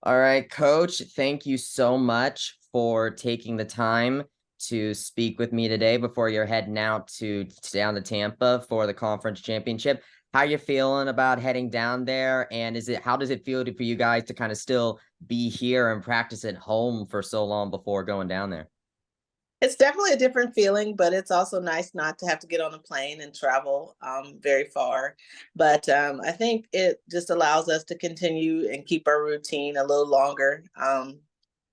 All right, Coach, thank you so much for taking the time to speak with me today before you're heading out down to Tampa for the conference championship. How you feeling about heading down there? And how does it feel for you guys to kind of still be here and practice at home for so long before going down there? It's definitely a different feeling, but it's also nice not to have to get on a plane and travel very far. But I think it just allows us to continue and keep our routine a little longer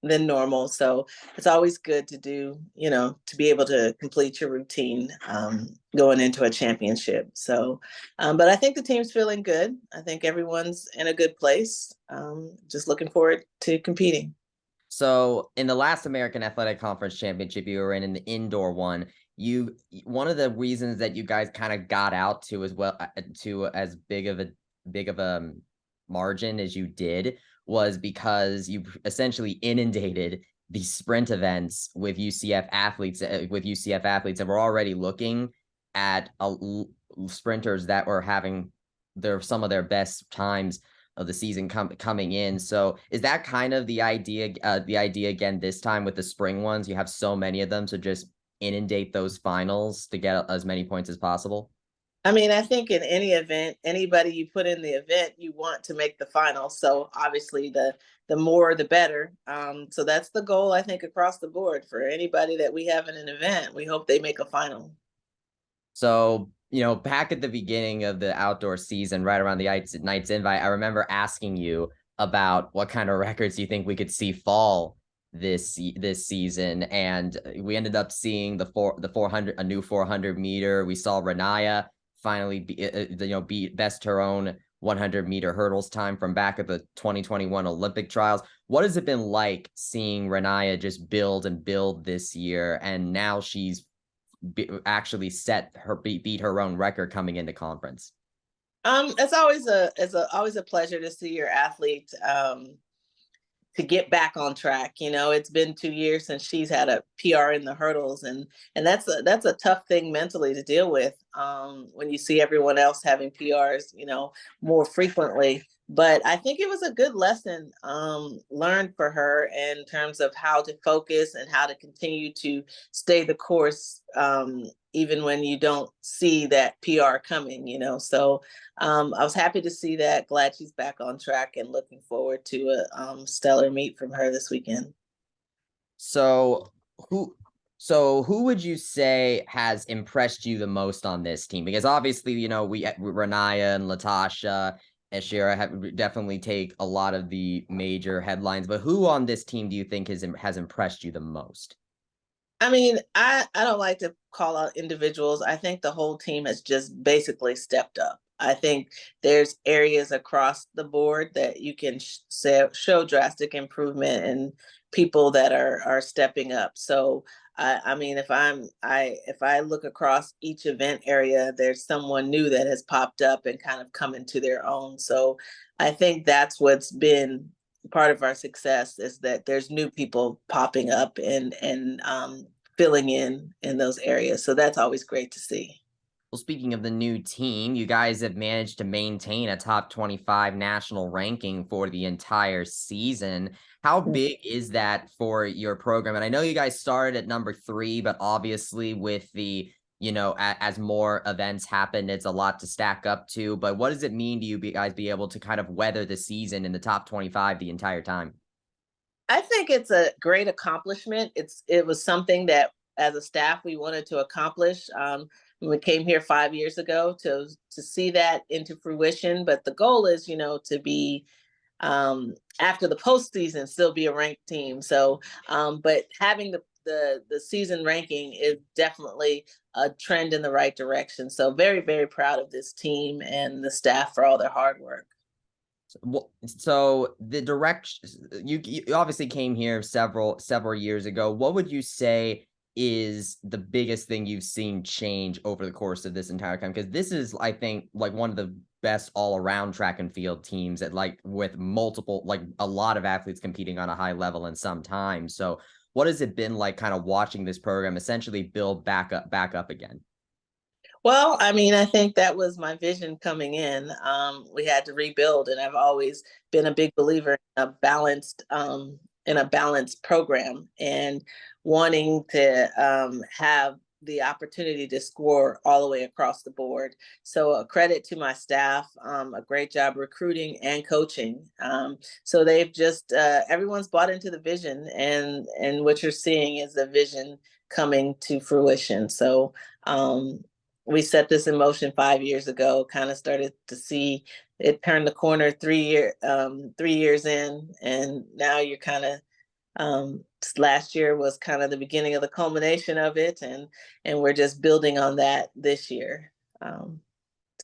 than normal. So it's always good to do, to be able to complete your routine going into a championship. So, but I think the team's feeling good. I think everyone's in a good place. Just looking forward to competing. So in the last American Athletic Conference Championship you were in the indoor one, one of the reasons that you guys kind of got out to as well to as big of a margin as you did was because you essentially inundated the sprint events with UCF athletes, and we're already looking at sprinters that were having some of their best times of the season coming in. So is that kind of the idea again this time with the spring ones? You have so many of them, so just inundate those finals to get as many points as possible. I mean, I think in any event, anybody you put in the event, you want to make the final. So obviously, the more the better. So that's the goal, I think, across the board for anybody that we have in an event. We hope they make a final. So, back at the beginning of the outdoor season, right around the Knights invite, I remember asking you about what kind of records you think we could see fall this season, and we ended up seeing the 400, a new 400 meter. We saw Renaya finally beat best her own 100-meter hurdles time from back at the 2021 Olympic trials. What has it been like seeing Renaya just build and build this year, and now she's actually beat her own record coming into conference? It's always a pleasure to see your athlete to get back on track. It's been 2 years since she's had a PR in the hurdles, and that's a tough thing mentally to deal with when you see everyone else having PRs, more frequently. But I think it was a good lesson learned for her in terms of how to focus and how to continue to stay the course, even when you don't see that PR coming. So I was happy to see that. Glad she's back on track and looking forward to a stellar meet from her this weekend. So who who would you say has impressed you the most on this team? Because obviously, we Renaya and Latasha and Shira have definitely take a lot of the major headlines, but who on this team do you think has impressed you the most? I mean, I don't like to call out individuals. I think the whole team has just basically stepped up. I think there's areas across the board that you can show drastic improvement and people that are stepping up. So I mean, if I look across each event area, there's someone new that has popped up and kind of come into their own. So I think that's what's been part of our success, is that there's new people popping up and filling in those areas. So that's always great to see. Well, speaking of the new team, you guys have managed to maintain a top 25 national ranking for the entire season. How big is that for your program? And I know you guys started at number 3, but obviously with the, as more events happen, it's a lot to stack up to. But what does it mean to you guys be able to kind of weather the season in the top 25 the entire time? I think it's a great accomplishment. It was something that as a staff we wanted to accomplish. When we came here 5 years ago to see that into fruition. But the goal is, to be after the postseason still be a ranked team. So, but having the season ranking is definitely a trend in the right direction. So very, very proud of this team and the staff for all their hard work. So the direction you obviously came here several years ago. What would you say is the biggest thing you've seen change over the course of this entire time? Because this is, I think, like one of the best all-around track and field teams with multiple, like a lot of athletes competing on a high level in some time. So what has it been like kind of watching this program essentially build back up again? Well, I mean, I think that was my vision coming in. We had to rebuild, and I've always been a big believer in a balanced program, and wanting to have the opportunity to score all the way across the board. So, a credit to my staff, a great job recruiting and coaching. So they've just everyone's bought into the vision, and what you're seeing is the vision coming to fruition. So. We set this in motion 5 years ago, kind of started to see it turn the corner 3 years in, and now you're kind of last year was kind of the beginning of the culmination of it, and we're just building on that this year. Um,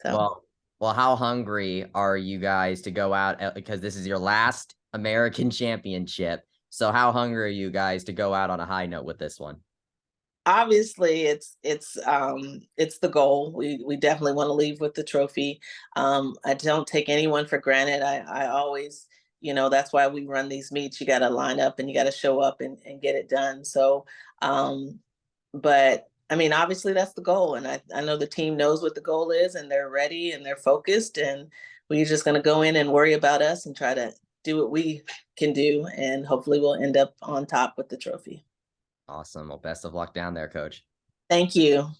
so Well, how hungry are you guys to go out, because this is your last American championship? So how hungry are you guys to go out on a high note with this one? obviously it's the goal. We definitely want to leave with the trophy. I don't take anyone for granted. I always, that's why we run these meets. You got to line up and you got to show up and get it done. So but I mean, obviously that's the goal, and I know the team knows what the goal is, and they're ready and they're focused, and we're just going to go in and worry about us and try to do what we can do, and hopefully we'll end up on top with the trophy. Awesome. Well, best of luck down there, coach. Thank you.